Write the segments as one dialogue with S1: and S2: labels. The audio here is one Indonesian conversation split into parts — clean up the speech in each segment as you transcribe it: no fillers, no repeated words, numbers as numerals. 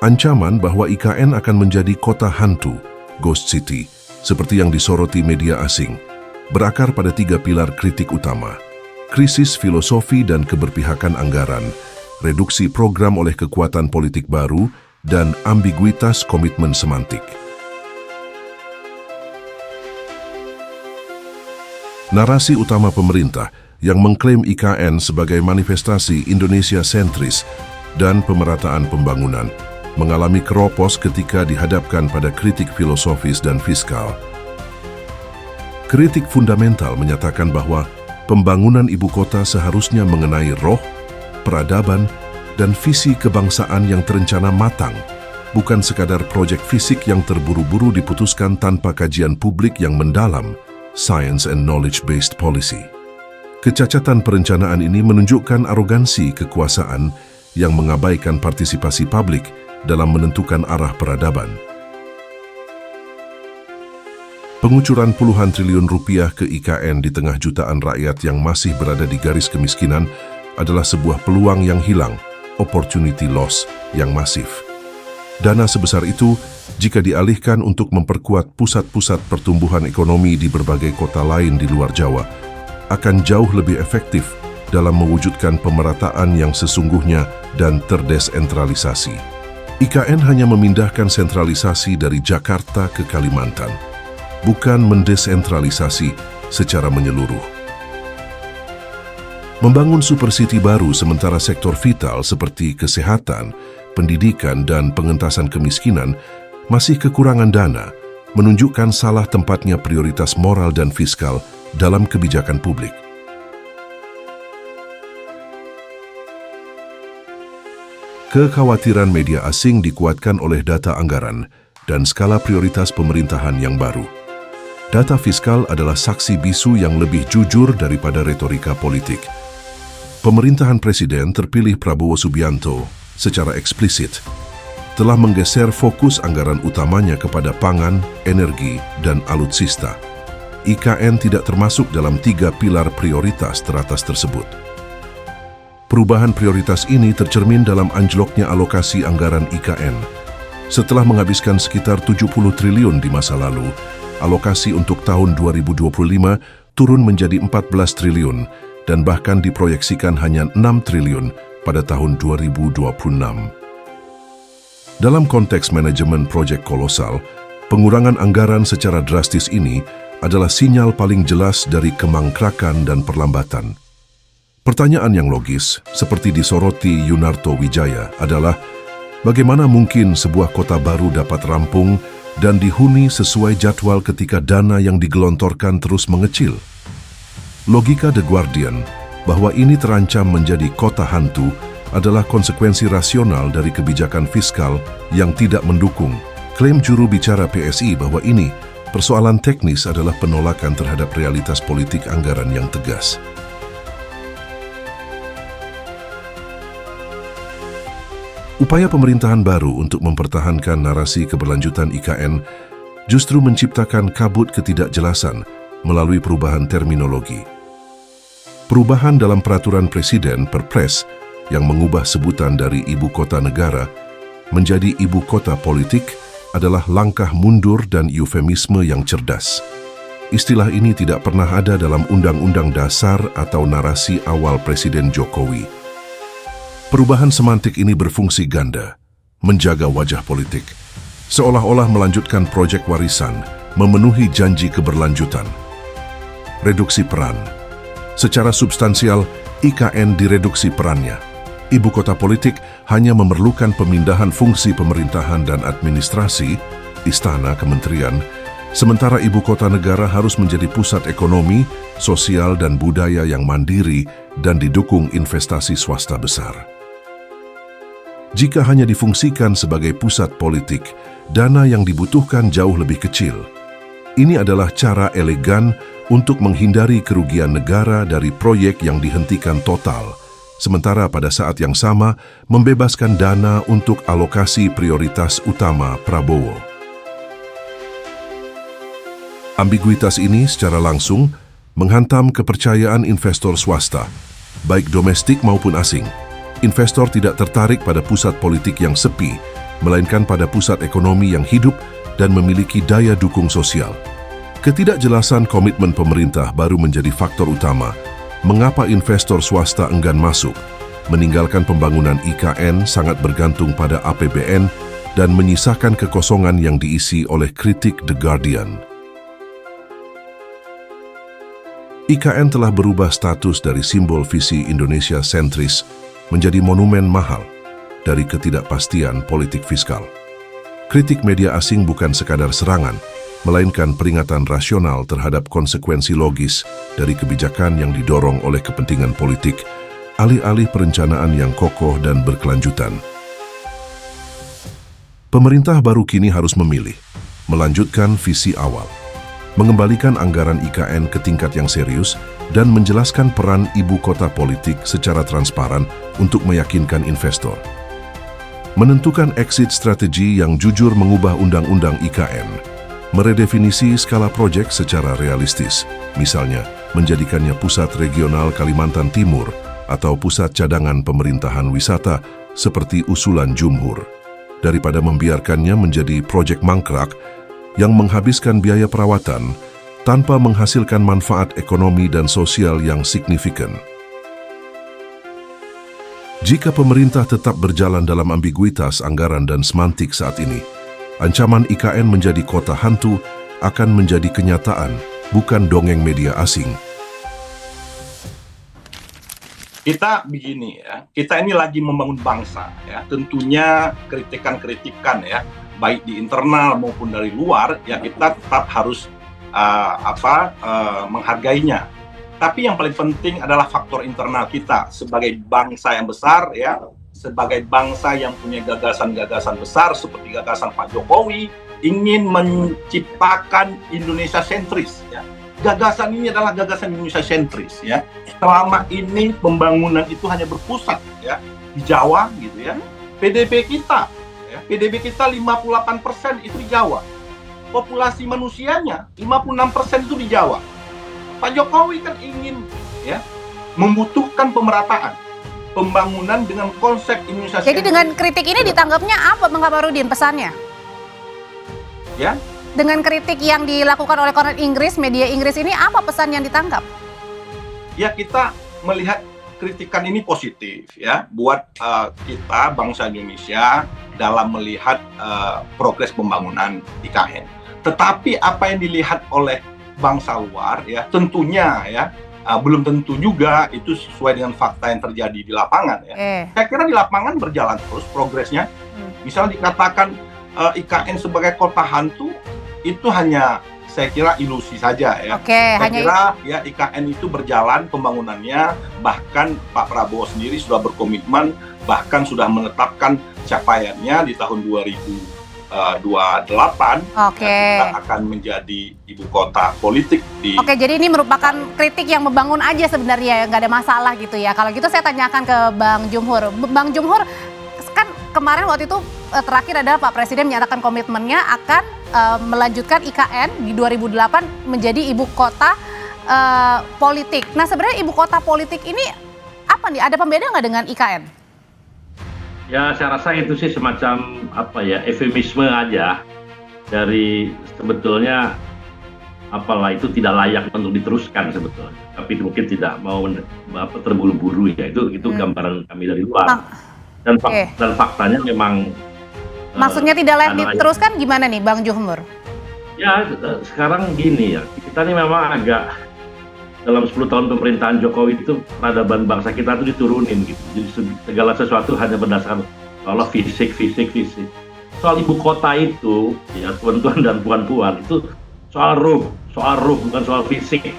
S1: Ancaman bahwa IKN akan menjadi kota hantu, ghost city, seperti yang disoroti media asing, berakar pada 3 pilar kritik utama: krisis filosofi dan keberpihakan anggaran, reduksi program oleh kekuatan politik baru, dan ambiguitas komitmen semantik. Narasi utama pemerintah yang mengklaim IKN sebagai manifestasi Indonesia sentris dan pemerataan pembangunan mengalami keropos ketika dihadapkan pada kritik filosofis dan fiskal. Kritik fundamental menyatakan bahwa pembangunan ibu kota seharusnya mengenai roh, peradaban, dan visi kebangsaan yang terencana matang, bukan sekadar proyek fisik yang terburu-buru diputuskan tanpa kajian publik yang mendalam, science and knowledge-based policy. Kecacatan perencanaan ini menunjukkan arogansi kekuasaan yang mengabaikan partisipasi publik dalam menentukan arah peradaban. Pengucuran puluhan triliun rupiah ke IKN di tengah jutaan rakyat yang masih berada di garis kemiskinan adalah sebuah peluang yang hilang, opportunity loss yang masif. Dana sebesar itu, jika dialihkan untuk memperkuat pusat-pusat pertumbuhan ekonomi di berbagai kota lain di luar Jawa, akan jauh lebih efektif dalam mewujudkan pemerataan yang sesungguhnya dan terdesentralisasi. IKN hanya memindahkan sentralisasi dari Jakarta ke Kalimantan, bukan mendesentralisasi secara menyeluruh. Membangun super city baru sementara sektor vital seperti kesehatan, pendidikan, dan pengentasan kemiskinan masih kekurangan dana, menunjukkan salah tempatnya prioritas moral dan fiskal dalam kebijakan publik. Kekhawatiran media asing dikuatkan oleh data anggaran dan skala prioritas pemerintahan yang baru. Data fiskal adalah saksi bisu yang lebih jujur daripada retorika politik. Pemerintahan Presiden terpilih Prabowo Subianto secara eksplisit telah menggeser fokus anggaran utamanya kepada pangan, energi, dan alutsista. IKN tidak termasuk dalam 3 pilar prioritas teratas tersebut. Perubahan prioritas ini tercermin dalam anjloknya alokasi anggaran IKN. Setelah menghabiskan sekitar 70 triliun di masa lalu, alokasi untuk tahun 2025 turun menjadi 14 triliun dan bahkan diproyeksikan hanya 6 triliun pada tahun 2026. Dalam konteks manajemen proyek kolosal, pengurangan anggaran secara drastis ini adalah sinyal paling jelas dari kemangkrakan dan perlambatan. Pertanyaan yang logis, seperti disoroti Yunarto Wijaya, adalah bagaimana mungkin sebuah kota baru dapat rampung dan dihuni sesuai jadwal ketika dana yang digelontorkan terus mengecil? Logika The Guardian bahwa ini terancam menjadi kota hantu adalah konsekuensi rasional dari kebijakan fiskal yang tidak mendukung. Klaim juru bicara PSI bahwa ini persoalan teknis adalah penolakan terhadap realitas politik anggaran yang tegas. Upaya pemerintahan baru untuk mempertahankan narasi keberlanjutan IKN justru menciptakan kabut ketidakjelasan melalui perubahan terminologi. Perubahan dalam peraturan Presiden Perpres yang mengubah sebutan dari ibu kota negara menjadi ibu kota politik adalah langkah mundur dan eufemisme yang cerdas. Istilah ini tidak pernah ada dalam Undang-Undang Dasar atau narasi awal Presiden Jokowi. Perubahan semantik ini berfungsi ganda, menjaga wajah politik, seolah-olah melanjutkan proyek warisan, memenuhi janji keberlanjutan. Reduksi peran. Secara substansial, IKN direduksi perannya. Ibu kota politik hanya memerlukan pemindahan fungsi pemerintahan dan administrasi, istana, kementerian, sementara ibu kota negara harus menjadi pusat ekonomi, sosial, dan budaya yang mandiri dan didukung investasi swasta besar. Jika hanya difungsikan sebagai pusat politik, dana yang dibutuhkan jauh lebih kecil. Ini adalah cara elegan untuk menghindari kerugian negara dari proyek yang dihentikan total, sementara pada saat yang sama membebaskan dana untuk alokasi prioritas utama Prabowo. Ambiguitas ini secara langsung menghantam kepercayaan investor swasta, baik domestik maupun asing. Investor tidak tertarik pada pusat politik yang sepi, melainkan pada pusat ekonomi yang hidup dan memiliki daya dukung sosial. Ketidakjelasan komitmen pemerintah baru menjadi faktor utama mengapa investor swasta enggan masuk, meninggalkan pembangunan IKN sangat bergantung pada APBN dan menyisakan kekosongan yang diisi oleh kritik The Guardian. IKN telah berubah status dari simbol visi Indonesia sentris menjadi monumen mahal dari ketidakpastian politik fiskal. Kritik media asing bukan sekadar serangan, melainkan peringatan rasional terhadap konsekuensi logis dari kebijakan yang didorong oleh kepentingan politik, alih-alih perencanaan yang kokoh dan berkelanjutan. Pemerintah baru kini harus memilih, melanjutkan visi awal, mengembalikan anggaran IKN ke tingkat yang serius, dan menjelaskan peran ibu kota politik secara transparan untuk meyakinkan investor. Menentukan exit strategi yang jujur mengubah undang-undang IKN, meredefinisi skala proyek secara realistis, misalnya menjadikannya pusat regional Kalimantan Timur atau pusat cadangan pemerintahan wisata seperti usulan Jumhur, daripada membiarkannya menjadi proyek mangkrak yang menghabiskan biaya perawatan tanpa menghasilkan manfaat ekonomi dan sosial yang signifikan. Jika pemerintah tetap berjalan dalam ambiguitas anggaran dan semantik saat ini, ancaman IKN menjadi kota hantu akan menjadi kenyataan, bukan dongeng media asing.
S2: Kita begini ya, kita ini lagi membangun bangsa ya. Tentunya kritikan-kritikan ya, baik di internal maupun dari luar ya, kita tetap harus menghargainya. Tapi yang paling penting adalah faktor internal kita sebagai bangsa yang besar ya, sebagai bangsa yang punya gagasan-gagasan besar seperti gagasan Pak Jokowi ingin menciptakan Indonesia sentris ya. Gagasan ini adalah gagasan Indonesia sentris ya. Selama ini pembangunan itu hanya berpusat ya di Jawa gitu ya. PDB kita 58% itu di Jawa. Populasi manusianya 56% itu di Jawa. Pak Jokowi kan ingin ya membutuhkan pemerataan pembangunan dengan konsep Indonesia sentris.
S3: Jadi dengan kritik ini ditanggapnya apa Bang Kamarudin pesannya?
S2: Ya.
S3: Dengan kritik yang dilakukan oleh koran Inggris, media Inggris ini apa pesan yang ditangkap?
S2: Ya, kita melihat kritikan ini positif ya buat kita bangsa Indonesia dalam melihat progres pembangunan IKN. Tetapi apa yang dilihat oleh bangsa luar ya tentunya ya belum tentu juga itu sesuai dengan fakta yang terjadi di lapangan ya. Saya kira di lapangan berjalan terus progresnya. Misalnya dikatakan IKN sebagai kota hantu itu hanya saya kira ilusi saja ya. Saya kira ya IKN itu berjalan pembangunannya, bahkan Pak Prabowo sendiri sudah berkomitmen, bahkan sudah menetapkan capaiannya di tahun 2028 kita akan menjadi ibu kota politik di.
S3: Jadi ini merupakan kritik yang membangun aja sebenarnya, nggak ada masalah gitu ya. Kalau gitu saya tanyakan ke Bang Jumhur. Bang Jumhur, kan kemarin waktu itu terakhir adalah Pak Presiden menyatakan komitmennya akan melanjutkan IKN di 2008 menjadi ibu kota politik. Nah sebenarnya ibu kota politik ini apa nih? Ada pembeda nggak dengan IKN?
S4: Ya saya rasa itu sih semacam eufemisme aja dari sebetulnya apalah itu tidak layak untuk diteruskan sebetulnya. Tapi mungkin tidak mau terburu-buru ya itu gambaran kami dari luar. Dan faktanya memang
S3: maksudnya tidak layak diteruskan gimana nih Bang Jumhur?
S4: Ya sekarang gini ya, kita ini memang agak dalam 10 tahun pemerintahan Jokowi itu peradaban bangsa kita itu diturunin gitu. Jadi segala sesuatu hanya berdasarkan soal fisik. Soal ibu kota itu ya tuan-tuan dan puan-puan itu soal ruh bukan soal fisik ya.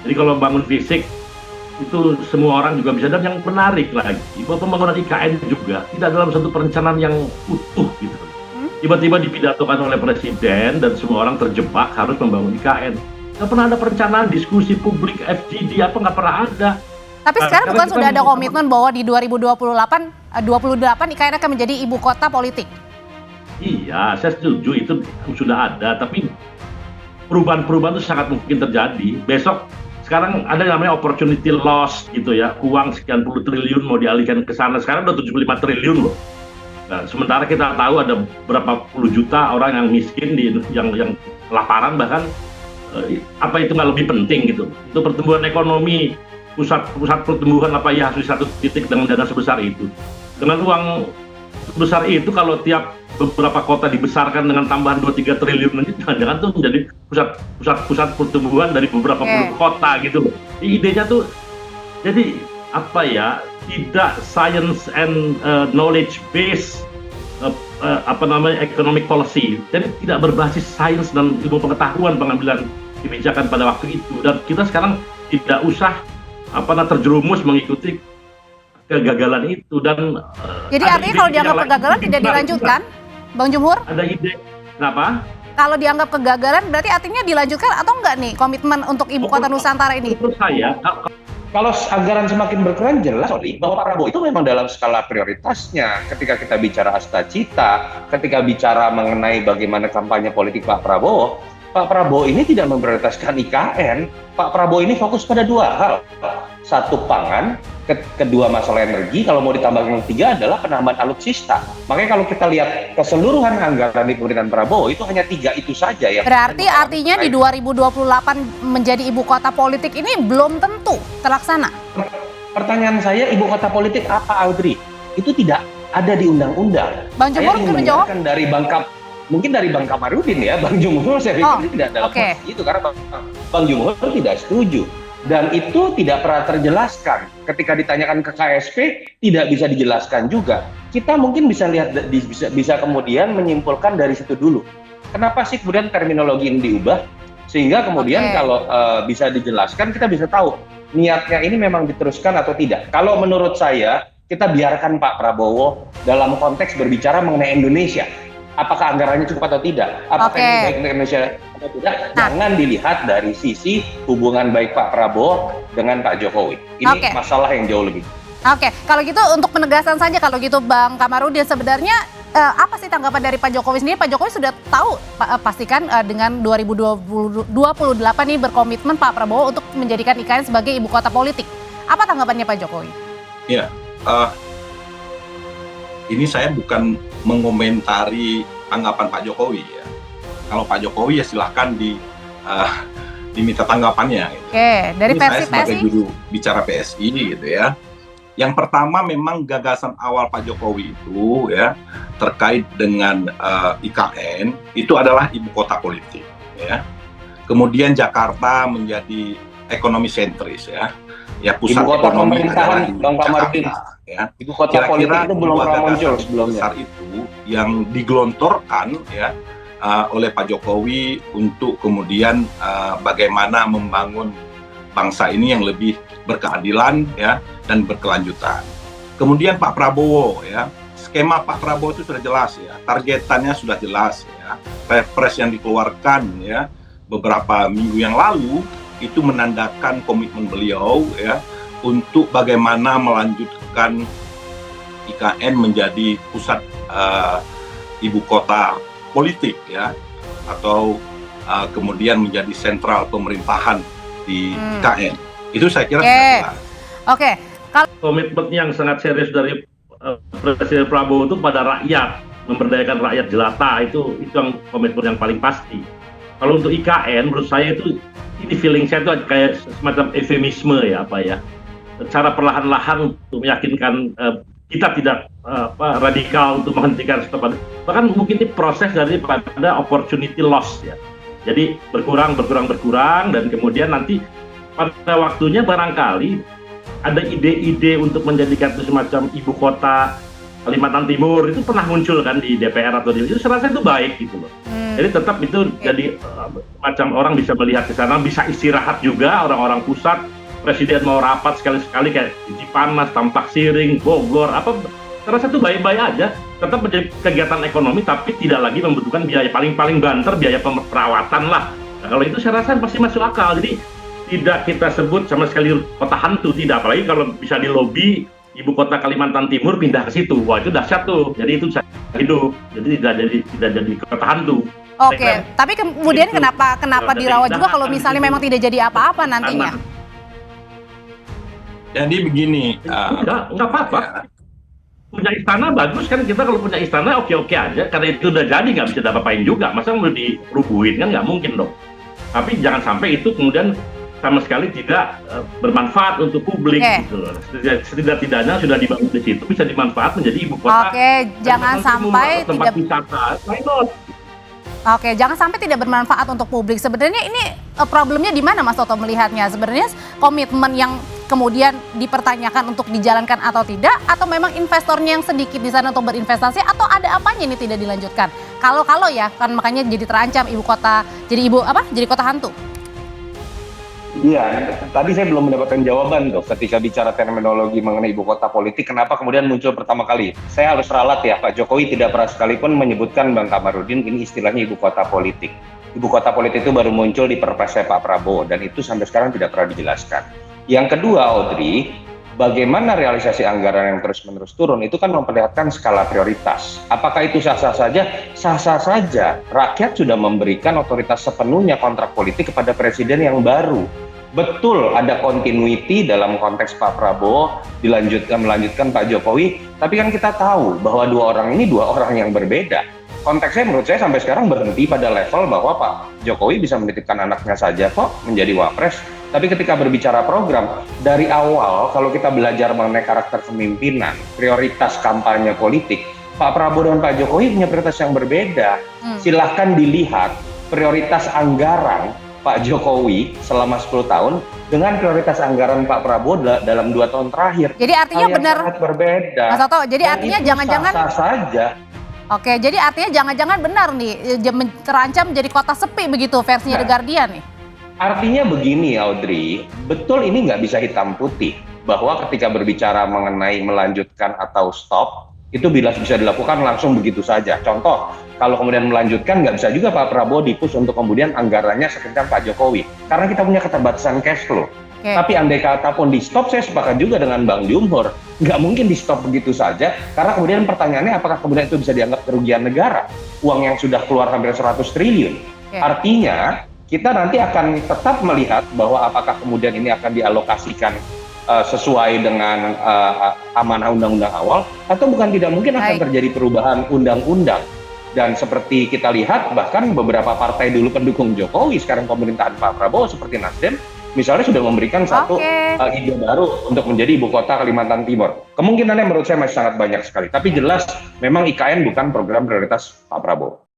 S4: Jadi kalau bangun fisik itu semua orang juga bisa, dan yang menarik lagi bahwa pembangunan IKN juga tidak dalam satu perencanaan yang utuh gitu. Tiba-tiba dipidatokan oleh presiden dan semua orang terjebak harus membangun IKN. Nggak pernah ada perencanaan, diskusi publik, FGD nggak pernah ada.
S3: Tapi sekarang bukan sudah ada komitmen bahwa di 2028 IKN akan menjadi ibu kota politik?
S4: Iya, saya setuju itu sudah ada, tapi perubahan-perubahan itu sangat mungkin terjadi. Besok sekarang ada yang namanya opportunity loss gitu ya, uang sekian puluh triliun mau dialihkan ke sana, sekarang udah 75 triliun loh. Nah, sementara kita tahu ada berapa puluh juta orang yang miskin yang kelaparan, bahkan apa itu nggak lebih penting gitu untuk pertumbuhan ekonomi, pusat pertumbuhan apa ya harus satu titik dengan dana sebesar itu, dengan uang sebesar itu. Kalau tiap beberapa kota dibesarkan dengan tambahan 2-3 triliun nanti, jangan-jangan tuh menjadi pusat pertumbuhan dari beberapa puluh kota gitu. Idenya tuh jadi apa ya, tidak science and knowledge based economic policy, jadi tidak berbasis sains dan ilmu pengetahuan pengambilan kebijakan pada waktu itu. Dan kita sekarang tidak usah terjerumus mengikuti kegagalan itu. Dan
S3: jadi artinya kalau dianggap kegagalan tidak dilanjutkan, Bang Jumhur?
S4: Ada ide, kenapa?
S3: Kalau dianggap kegagalan berarti artinya dilanjutkan atau enggak nih komitmen untuk Ibu Kota Nusantara ini?
S4: Menurut saya,
S5: kalau anggaran semakin berkurang, jelas bahwa Pak Prabowo itu memang dalam skala prioritasnya. Ketika kita bicara Astacita, ketika bicara mengenai bagaimana kampanye politik Pak Prabowo ini tidak memprioritaskan IKN. Pak Prabowo ini fokus pada dua hal. Satu, pangan, kedua masalah energi, kalau mau ditambah yang ketiga adalah penambahan alutsista. Makanya kalau kita lihat keseluruhan anggaran di pemerintahan Prabowo itu hanya 3 itu saja ya.
S3: Berarti artinya di 2028 menjadi ibu kota politik ini belum tentu terlaksana.
S5: Pertanyaan saya, ibu kota politik apa, Audrey? Itu tidak ada di undang-undang.
S3: Bang Jumhur mungkin menjawab?
S5: Mungkin dari Bang Kamarudin ya, Bang Jumhur saya pikir tidak dalam posisi itu karena Bang Jumhur tidak setuju. Dan itu tidak pernah terjelaskan. Ketika ditanyakan ke KSP, tidak bisa dijelaskan juga. Kita mungkin bisa lihat, bisa kemudian menyimpulkan dari situ dulu. Kenapa sih kemudian terminologi ini diubah? Sehingga kemudian kalau bisa dijelaskan, kita bisa tahu niatnya ini memang diteruskan atau tidak. Kalau menurut saya, kita biarkan Pak Prabowo dalam konteks berbicara mengenai Indonesia. Apakah anggarannya cukup atau tidak? Apakah ini baik untuk Indonesia atau tidak? Jangan dilihat dari sisi hubungan baik Pak Prabowo dengan Pak Jokowi. Ini masalah yang jauh lebih.
S3: Oke, kalau gitu untuk penegasan saja kalau gitu Bang Kamarudin, sebenarnya apa sih tanggapan dari Pak Jokowi sendiri? Pak Jokowi sudah tahu pastikan dengan 2028 ini berkomitmen Pak Prabowo untuk menjadikan IKN sebagai ibu kota politik. Apa tanggapannya Pak Jokowi?
S2: Ya, ini saya bukan mengomentari tanggapan Pak Jokowi ya. Kalau Pak Jokowi ya silahkan diminta tanggapannya. Gitu.
S3: Oke, dari
S2: ini
S3: versi
S2: saya sebagai
S3: PSI?
S2: juru bicara PSI gitu ya. Yang pertama memang gagasan awal Pak Jokowi itu ya terkait dengan IKN itu adalah ibu kota politik ya. Kemudian Jakarta menjadi ekonomi sentris ya. Ya pusat
S5: ibu kota
S2: ekonomi
S5: pemerintahan Bang Kamarudin. Ya. Ibu kota politik itu belum pernah muncul sebelumnya.
S2: Besar itu yang digelontorkan ya oleh Pak Jokowi untuk kemudian bagaimana membangun bangsa ini yang lebih berkeadilan ya dan berkelanjutan. Kemudian Pak Prabowo ya, skema Pak Prabowo itu sudah jelas ya, targetannya sudah jelas ya. Perpres yang dikeluarkan ya beberapa minggu yang lalu itu menandakan komitmen beliau ya untuk bagaimana melanjutkan IKN menjadi pusat ibu kota politik ya, atau kemudian menjadi sentral pemerintahan di IKN. Itu saya kira sudah jelas.
S3: Oke.
S4: Komitmen yang sangat serius dari Presiden Prabowo itu pada rakyat, memberdayakan rakyat jelata, itu yang komitmen yang paling pasti. Kalau untuk IKN, menurut saya itu ini feeling saya itu kayak semacam eufemisme ya, cara perlahan-lahan untuk meyakinkan kita tidak radikal untuk menghentikan stop. Bahkan mungkin ini proses daripada opportunity loss ya. Jadi berkurang dan kemudian nanti pada waktunya barangkali ada ide-ide untuk menjadikan itu semacam ibu kota Kalimantan Timur itu pernah muncul kan di DPR atau itu saya rasa itu baik gitu loh. Jadi tetap itu jadi macam orang bisa melihat ke sana, bisa istirahat juga orang-orang pusat. Presiden mau rapat sekali-sekali kayak di Cipanas, Tampak Siring, Bogor, saya rasa itu baik-baik aja. Tetap menjadi kegiatan ekonomi tapi tidak lagi membutuhkan biaya paling banter, biaya perawatan lah. Nah, kalau itu saya rasa pasti masuk akal. Jadi tidak kita sebut sama sekali kota hantu, tidak. Apalagi kalau bisa dilobi ibu kota Kalimantan Timur pindah ke situ, wah itu dahsyat tuh. Jadi itu bisa hidup, jadi tidak jadi kota hantu.
S3: Oke, tapi kemudian kenapa dirawat juga kalau misalnya memang tidak jadi apa-apa nantinya?
S2: Jadi begini,
S4: enggak apa-apa. punya istana bagus kan, kita kalau punya istana oke-oke aja, karena itu udah jadi nggak bisa diapa-apain juga, masa mau dirubuhin kan nggak mungkin dong. Tapi jangan sampai itu kemudian sama sekali tidak bermanfaat untuk publik gitu loh. Setidak-tidaknya sudah dibangun di situ bisa dimanfaat menjadi ibu kota.
S3: Jangan sampai
S4: tempat wisata.
S3: Oke, jangan sampai tidak bermanfaat untuk publik. Sebenarnya ini problemnya di mana Mas Toto melihatnya? Sebenarnya komitmen yang kemudian dipertanyakan untuk dijalankan atau tidak, atau memang investornya yang sedikit di sana untuk berinvestasi, atau ada apanya ini tidak dilanjutkan? Kalau ya kan makanya jadi terancam ibu kota, jadi kota hantu.
S5: Iya, tadi saya belum mendapatkan jawaban tuh ketika bicara terminologi mengenai ibu kota politik, kenapa kemudian muncul pertama kali. Saya harus ralat ya, Pak Jokowi tidak pernah sekalipun menyebutkan Bang Kamarudin ini istilahnya ibu kota politik. Ibu kota politik itu baru muncul di Perpresnya Pak Prabowo, dan itu sampai sekarang tidak pernah dijelaskan. Yang kedua, Audrey, bagaimana realisasi anggaran yang terus-menerus turun itu kan memperlihatkan skala prioritas. Apakah itu sah-sah saja? Sah-sah saja. Rakyat sudah memberikan otoritas sepenuhnya kontrak politik kepada presiden yang baru. Betul ada continuity dalam konteks Pak Prabowo melanjutkan Pak Jokowi, tapi kan kita tahu bahwa dua orang ini dua orang yang berbeda. Konteksnya menurut saya sampai sekarang berhenti pada level bahwa Pak Jokowi bisa menitipkan anaknya saja kok menjadi wapres. Tapi ketika berbicara program, dari awal kalau kita belajar mengenai karakter kepemimpinan, prioritas kampanye politik, Pak Prabowo dan Pak Jokowi punya prioritas yang berbeda. Silahkan dilihat prioritas anggaran Pak Jokowi selama 10 tahun dengan prioritas anggaran Pak Prabowo dalam 2 tahun terakhir.
S3: Jadi artinya benar
S5: sangat berbeda.
S3: Mas Toto, jadi artinya jangan-jangan
S5: sah saja.
S3: Oke, jadi artinya jangan-jangan benar nih terancam jadi kota sepi begitu versinya The Guardian nih.
S5: Artinya begini Audrey, betul ini nggak bisa hitam putih bahwa ketika berbicara mengenai melanjutkan atau stop itu bisa dilakukan langsung begitu saja. Contoh, kalau kemudian melanjutkan nggak bisa juga Pak Prabowo dipus untuk kemudian anggarannya sekencang Pak Jokowi. Karena kita punya keterbatasan cash flow. Tapi andai kata pun di stop, saya sepakat juga dengan Bang Jumhur. Nggak mungkin di stop begitu saja, karena kemudian pertanyaannya apakah kemudian itu bisa dianggap kerugian negara? Uang yang sudah keluar hampir 100 triliun. Artinya, kita nanti akan tetap melihat bahwa apakah kemudian ini akan dialokasikan sesuai dengan amanah undang-undang awal, atau bukan tidak mungkin akan terjadi perubahan undang-undang. Dan seperti kita lihat, bahkan beberapa partai dulu pendukung Jokowi, sekarang pemerintahan Pak Prabowo seperti Nasdem, misalnya sudah memberikan satu ide baru untuk menjadi ibu kota Kalimantan Timur. Kemungkinannya menurut saya masih sangat banyak sekali, tapi jelas memang IKN bukan program prioritas Pak Prabowo.